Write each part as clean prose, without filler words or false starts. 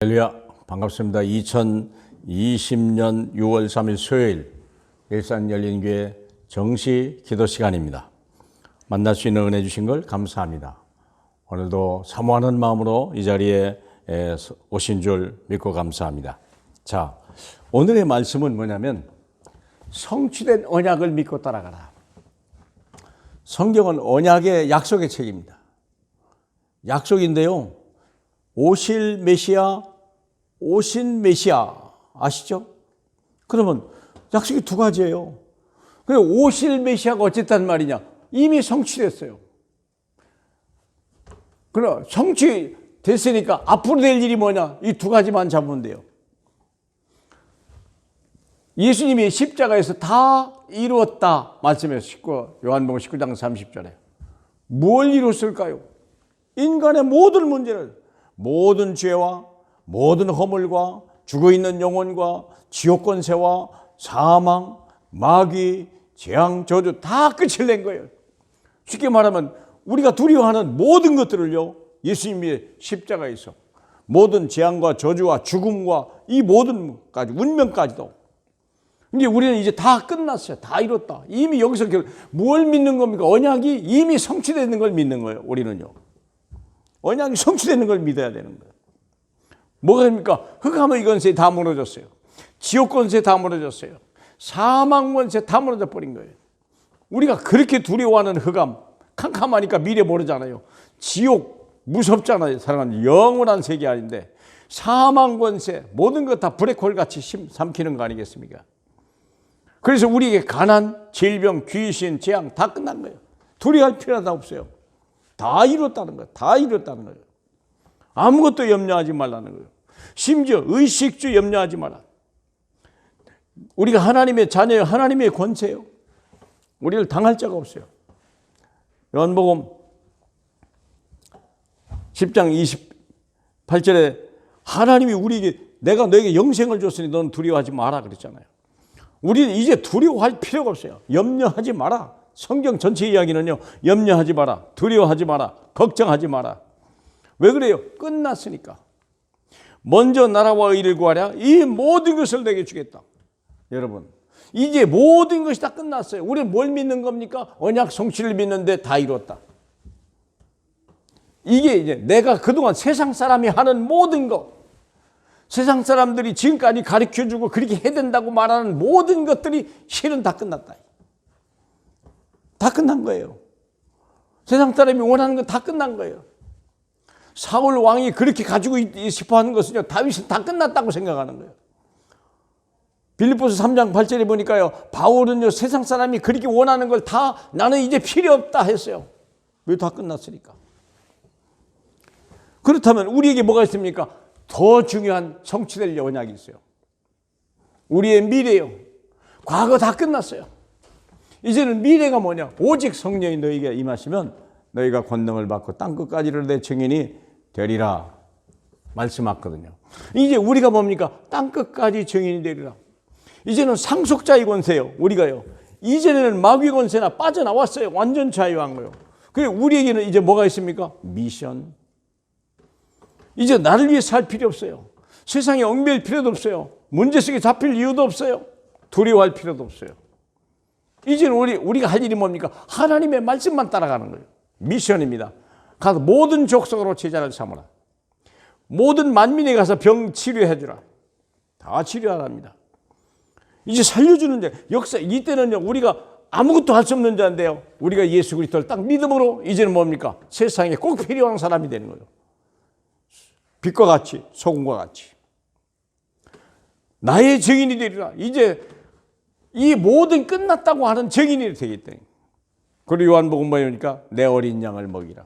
할렐루야, 반갑습니다. 2020년 6월 3일 수요일 일산열린교회 정시 기도 시간입니다. 만날 수 있는 은혜 주신 걸 감사합니다. 오늘도 사모하는 마음으로 이 자리에 오신 줄 믿고 감사합니다. 자, 오늘의 말씀은 뭐냐면 성취된 언약을 믿고 따라가라. 성경은 언약의 약속의 책입니다. 약속인데요, 오실 메시아, 오신 메시아 아시죠? 그러면 약속이 두 가지예요. 그래, 오실 메시아가 어쨌단 말이냐? 이미 성취됐어요. 그럼 성취됐으니까 앞으로 될 일이 뭐냐? 이 두 가지만 잡으면 돼요. 예수님이 십자가에서 다 이루었다 말씀하셨고, 요한복음 19장 30절에 뭘 이뤘을까요? 인간의 모든 문제를, 모든 죄와 모든 허물과 죽어있는 영혼과 지옥 권세와 사망, 마귀, 재앙, 저주 다 끝을 낸 거예요. 쉽게 말하면 우리가 두려워하는 모든 것들을요, 예수님이 십자가에서 모든 재앙과 저주와 죽음과 이 모든 까지 운명까지도 이제 우리는 이제 다 끝났어요. 다 이뤘다. 이미 여기서 뭘 믿는 겁니까? 언약이 이미 성취되는 걸 믿는 거예요. 우리는요. 언약이 성취되는 걸 믿어야 되는 거예요. 뭐가 됩니까? 흑암의 권세 다 무너졌어요. 지옥 권세 다 무너졌어요. 사망 권세 다 무너져 버린 거예요. 우리가 그렇게 두려워하는 흑암, 캄캄하니까 미래 모르잖아요. 지옥 무섭잖아요. 사랑하는 영원한 세계 아닌데 사망 권세 모든 것 다 블랙홀 같이 삼키는 거 아니겠습니까? 그래서 우리에게 가난, 질병, 귀신, 재앙 다 끝난 거예요. 두려워할 필요가 없어요. 다 이뤘다는 거예요. 다 이뤘다는 거예요. 아무것도 염려하지 말라는 거예요. 심지어 의식주 염려하지 마라. 우리가 하나님의 자녀예요. 하나님의 권세예요. 우리를 당할 자가 없어요. 요한복음 10장 28절에 하나님이 우리에게 내가 너에게 영생을 줬으니 너는 두려워하지 마라 그랬잖아요. 우리는 이제 두려워할 필요가 없어요. 염려하지 마라. 성경 전체 이야기는요, 염려하지 마라, 두려워하지 마라, 걱정하지 마라. 왜 그래요? 끝났으니까. 먼저 나라와 의를 구하랴. 이 모든 것을 내게 주겠다. 여러분, 이제 모든 것이 다 끝났어요. 우리는 뭘 믿는 겁니까? 언약 성취를 믿는데 다 이뤘다. 이게 이제 내가 그동안 세상 사람이 하는 모든 것, 세상 사람들이 지금까지 가르쳐주고 그렇게 해야 된다고 말하는 모든 것들이 실은 다 끝났다. 다 끝난 거예요. 세상 사람이 원하는 건 다 끝난 거예요. 사울 왕이 그렇게 가지고 싶어 하는 것은요, 다윗은 다 끝났다고 생각하는 거예요. 빌립보서 3장 8절에 보니까요, 바울은요, 세상 사람이 그렇게 원하는 걸 다 나는 이제 필요 없다 했어요. 왜? 다 끝났으니까. 그렇다면 우리에게 뭐가 있습니까? 더 중요한 성취될 언약이 있어요. 우리의 미래요. 과거 다 끝났어요. 이제는 미래가 뭐냐? 오직 성령이 너희에게 임하시면 너희가 권능을 받고 땅끝까지를 내 증인이 되리라 말씀하거든요. 이제 우리가 뭡니까? 땅끝까지 증인이 되리라. 이제는 상속자의 권세요. 우리가요. 이전에는 마귀 권세나 빠져나왔어요. 완전 자유한 거예요. 그리고 우리에게는 이제 뭐가 있습니까? 미션. 이제 나를 위해 살 필요 없어요. 세상에 얽매일 필요도 없어요. 문제 속에 잡힐 이유도 없어요. 두려워할 필요도 없어요. 이제는 우리가 할 일이 뭡니까? 하나님의 말씀만 따라가는 거예요. 미션입니다. 가서 모든 족속으로 제자를 삼으라. 모든 만민에 가서 병 치료해 주라. 다 치료하랍니다. 이제 살려주는 자, 역사 이때는요, 우리가 아무것도 할 수 없는 자인데요, 우리가 예수 그리스도를 딱 믿음으로 이제는 뭡니까? 세상에 꼭 필요한 사람이 되는 거예요. 빛과 같이, 소금과 같이. 나의 증인이 되리라. 이제 이 모든 끝났다고 하는 증인이 되겠다. 그리고 요한복음 보니까 내 어린 양을 먹이라.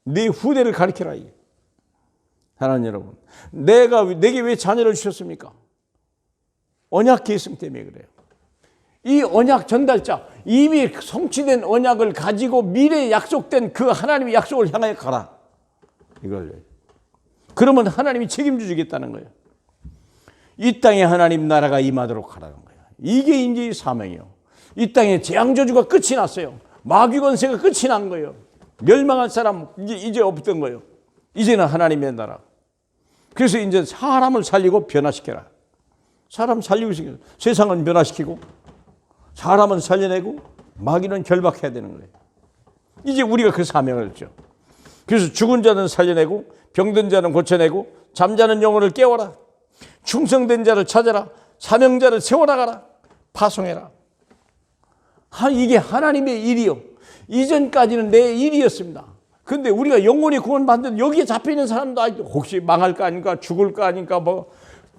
네 후대를 가르쳐라. 하나님 여러분, 내게 왜 자녀를 주셨습니까? 언약 계승 때문에 그래요. 이 언약 전달자, 이미 성취된 언약을 가지고 미래에 약속된 그 하나님의 약속을 향하여 가라. 이걸. 그러면 하나님이 책임져 주겠다는 거예요. 이 땅에 하나님 나라가 임하도록 하라는 거예요. 이게 이제 사명이에요. 이 땅에 재앙저주가 끝이 났어요. 마귀 권세가 끝이 난 거예요. 멸망할 사람 이제 없던 거예요. 이제는 하나님의 나라. 그래서 이제 사람을 살리고 변화시켜라. 사람 살리고 싶어. 세상은 변화시키고 사람은 살려내고 마귀는 결박해야 되는 거예요. 이제 우리가 그 사명을 했죠. 그래서 죽은 자는 살려내고 병든 자는 고쳐내고 잠자는 영혼을 깨워라. 충성된 자를 찾아라. 사명자를 세워나가라. 파송해라. 이게 하나님의 일이요. 이전까지는 내 일이었습니다. 근데 우리가 영혼이 구원받는 여기에 잡혀있는 사람도 아직도 혹시 망할 거 아닌가 죽을 거 아닌가 뭐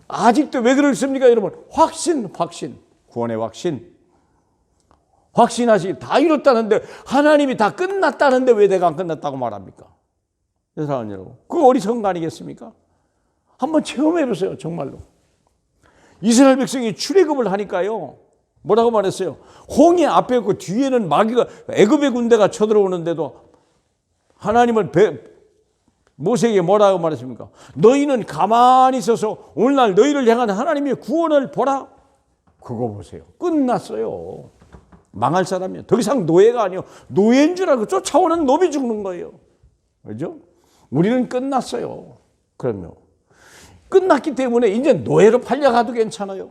아직도 왜 그렇습니까 여러분? 확신 구원의 확신하시 다 이뤘다는데 하나님이 다 끝났다는데 왜 내가 안 끝났다고 말합니까? 사랑하는 여러분, 그거 어리석은 거 아니겠습니까? 한번 체험해 보세요. 정말로 이스라엘 백성이 출애굽을 하니까요 뭐라고 말했어요? 홍해 앞에 있고 뒤에는 마귀가 애굽의 군대가 쳐들어오는데도 하나님은 모세에게 뭐라고 말했습니까? 너희는 가만히 있어서 오늘날 너희를 향한 하나님의 구원을 보라. 그거 보세요. 끝났어요. 망할 사람이요. 더 이상 노예가 아니요. 노예인 줄 알고 쫓아오는 놈이 죽는 거예요. 그렇죠? 우리는 끝났어요. 그럼요. 끝났기 때문에 이제 노예로 팔려가도 괜찮아요.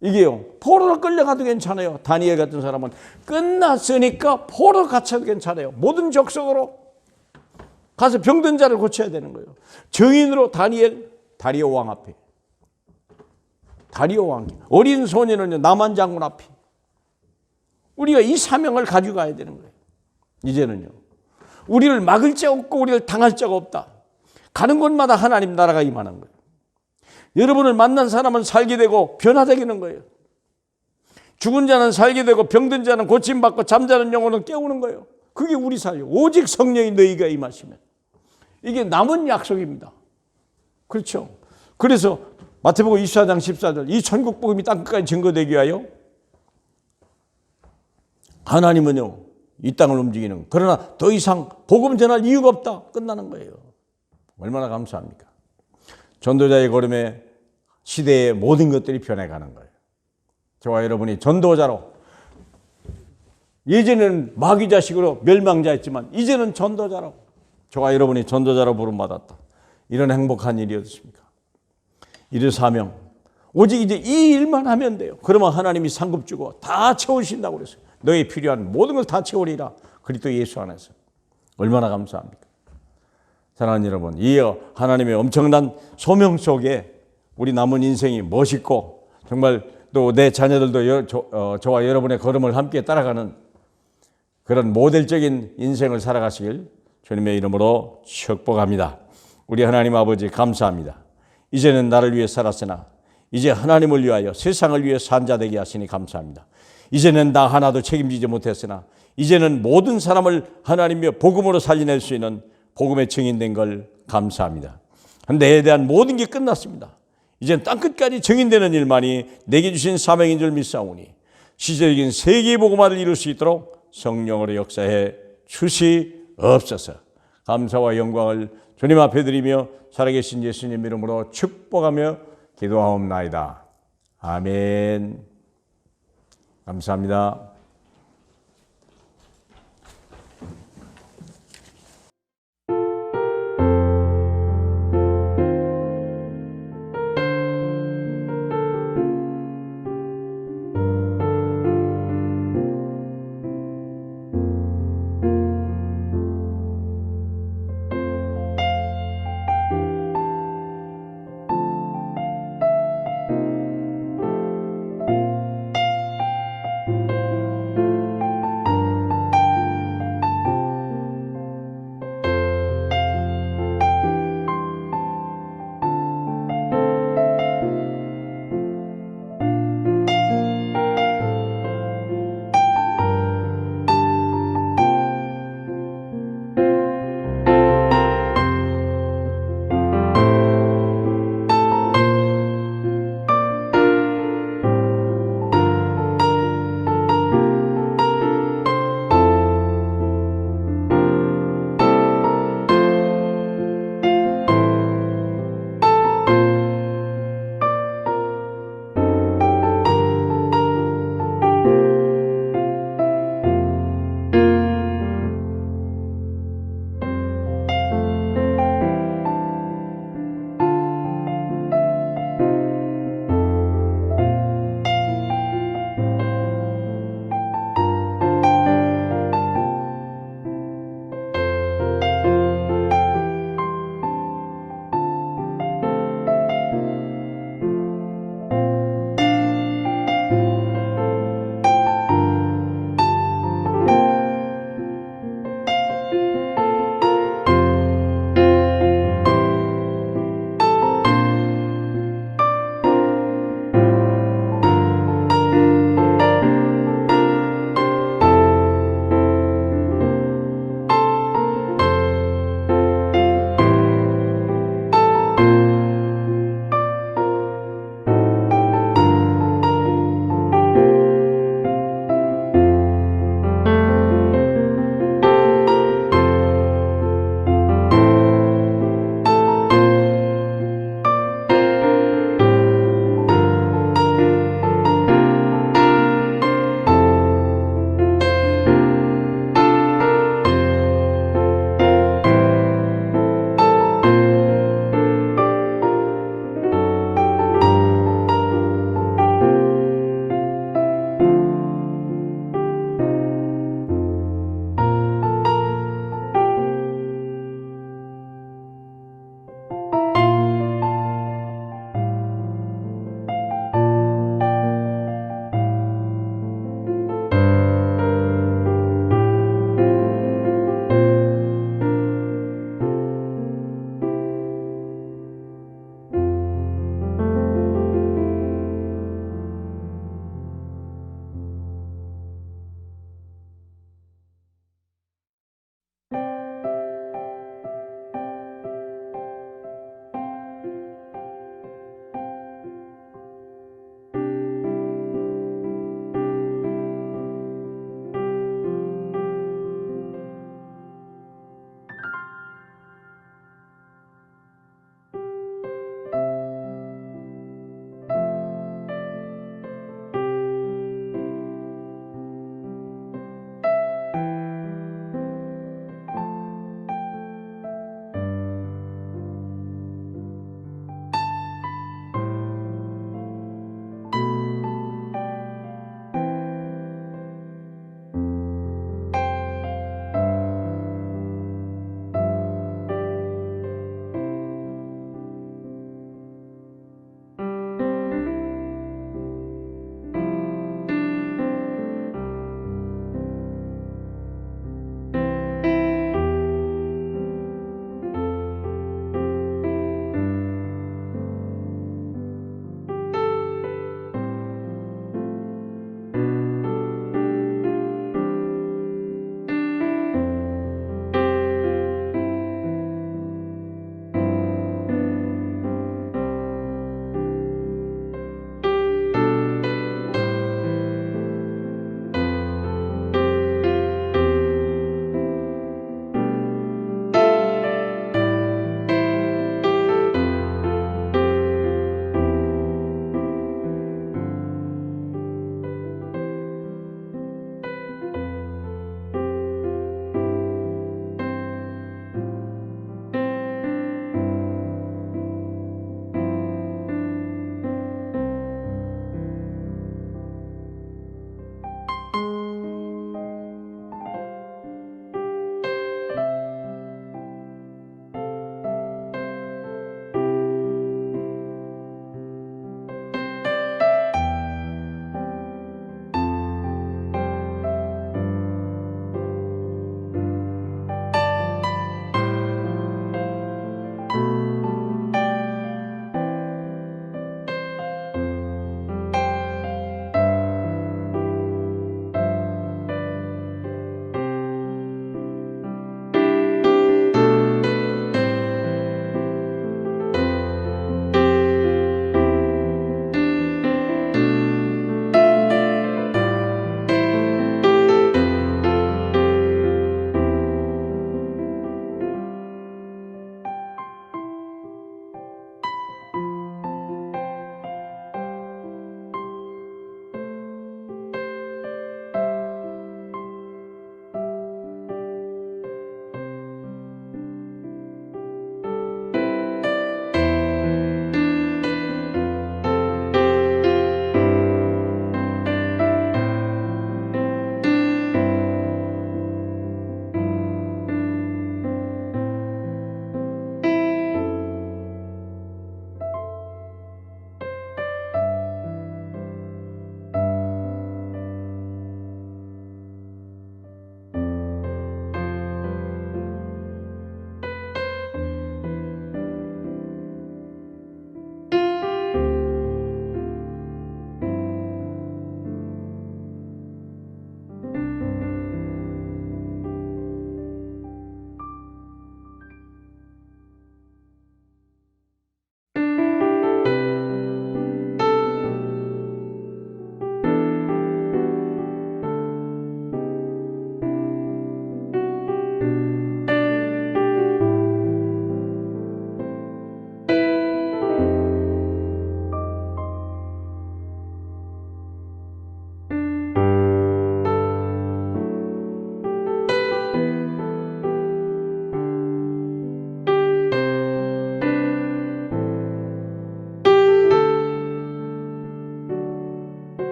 이게요. 포로로 끌려가도 괜찮아요. 다니엘 같은 사람은 끝났으니까 포로 갇혀도 괜찮아요. 모든 족속으로 가서 병든 자를 고쳐야 되는 거예요. 증인으로 다리오 왕 앞에. 다리오 왕. 어린 소년은 나만 장군 앞에. 우리가 이 사명을 가지고 가야 되는 거예요. 이제는요. 우리를 막을 자 없고 우리를 당할 자가 없다. 가는 곳마다 하나님 나라가 임하는 거예요. 여러분을 만난 사람은 살게 되고 변화되는 거예요. 죽은 자는 살게 되고 병든 자는 고침받고 잠자는 영혼은 깨우는 거예요. 그게 우리 삶이에요. 오직 성령이 너희가 임하시면. 이게 남은 약속입니다. 그렇죠. 그래서 마태복음 24장 14절 이 천국 복음이 땅끝까지 증거되기 위하여 하나님은요 이 땅을 움직이는 그러나 더 이상 복음 전할 이유가 없다. 끝나는 거예요. 얼마나 감사합니까? 전도자의 걸음에 시대의 모든 것들이 변해가는 거예요. 저와 여러분이 전도자로 예전에는 마귀 자식으로 멸망자였지만 이제는 전도자로 저와 여러분이 전도자로 부름받았다. 이런 행복한 일이 어떻습니까? 이를 사명 오직 이제 이 일만 하면 돼요. 그러면 하나님이 상급 주고 다 채우신다고 그랬어요. 너희 필요한 모든 걸 다 채우리라. 그리스도 예수 안에서. 얼마나 감사합니까? 사랑하는 여러분, 이 하나님의 엄청난 소명 속에 우리 남은 인생이 멋있고 정말 또 내 자녀들도 저와 여러분의 걸음을 함께 따라가는 그런 모델적인 인생을 살아가시길 주님의 이름으로 축복합니다. 우리 하나님 아버지 감사합니다. 이제는 나를 위해 살았으나 이제 하나님을 위하여 세상을 위해 산 자 되게 하시니 감사합니다. 이제는 나 하나도 책임지지 못했으나 이제는 모든 사람을 하나님의 복음으로 살려낼 수 있는 복음의 증인된 걸 감사합니다. 내에 대한 모든 게 끝났습니다. 이제는 땅끝까지 증인되는 일만이 내게 주신 사명인 줄 믿사오니 시대적인 세계의 복음화를 이룰 수 있도록 성령으로 역사해 주시옵소서. 감사와 영광을 주님 앞에 드리며 살아계신 예수님 이름으로 축복하며 기도하옵나이다. 아멘. 감사합니다.